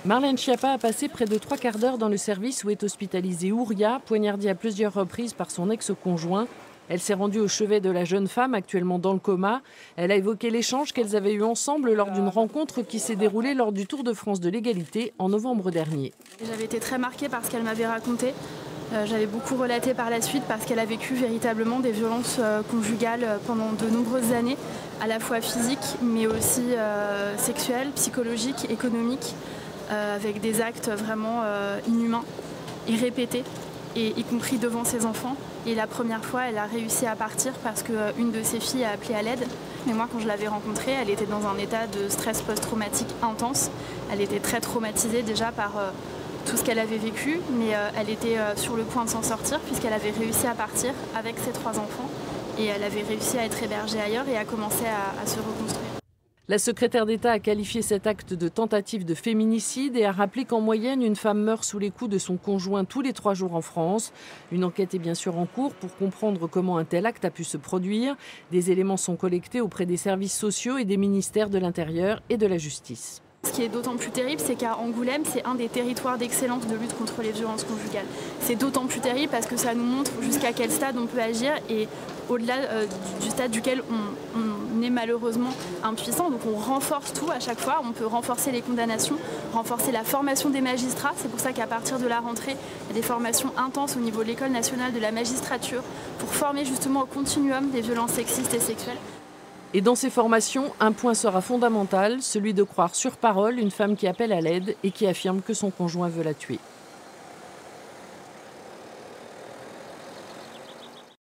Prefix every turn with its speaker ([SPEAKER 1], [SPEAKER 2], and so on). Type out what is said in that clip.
[SPEAKER 1] Marlène Schiappa a passé près de 3/4 d'heure dans le service où est hospitalisée Ouria, poignardée à plusieurs reprises par son ex-conjoint. Elle s'est rendue au chevet de la jeune femme, actuellement dans le coma. Elle a évoqué l'échange qu'elles avaient eu ensemble lors d'une rencontre qui s'est déroulée lors du Tour de France de l'égalité en novembre dernier.
[SPEAKER 2] J'avais été très marquée par ce qu'elle m'avait raconté. J'avais beaucoup relaté par la suite parce qu'elle a vécu véritablement des violences conjugales pendant de nombreuses années, à la fois physiques, mais aussi sexuelles, psychologiques, économiques, avec des actes vraiment inhumains et répétés, et y compris devant ses enfants. Et la première fois, elle a réussi à partir parce qu'une de ses filles a appelé à l'aide. Mais moi, quand je l'avais rencontrée, elle était dans un état de stress post-traumatique intense. Elle était très traumatisée déjà par tout ce qu'elle avait vécu, mais elle était sur le point de s'en sortir puisqu'elle avait réussi à partir avec ses 3 enfants et elle avait réussi à être hébergée ailleurs et à commencer à se reconstruire.
[SPEAKER 1] La secrétaire d'État a qualifié cet acte de tentative de féminicide et a rappelé qu'en moyenne, une femme meurt sous les coups de son conjoint tous les 3 jours en France. Une enquête est bien sûr en cours pour comprendre comment un tel acte a pu se produire. Des éléments sont collectés auprès des services sociaux et des ministères de l'Intérieur et de la Justice.
[SPEAKER 2] Ce qui est d'autant plus terrible, c'est qu'à Angoulême, c'est un des territoires d'excellence de lutte contre les violences conjugales. C'est d'autant plus terrible parce que ça nous montre jusqu'à quel stade on peut agir et au-delà du stade duquel on est malheureusement impuissant. Donc on renforce tout à chaque fois, on peut renforcer les condamnations, renforcer la formation des magistrats. C'est pour ça qu'à partir de la rentrée, il y a des formations intenses au niveau de l'École nationale de la magistrature pour former justement au continuum des violences sexistes et sexuelles.
[SPEAKER 1] Et dans ces formations, un point sera fondamental, celui de croire sur parole une femme qui appelle à l'aide et qui affirme que son conjoint veut la tuer.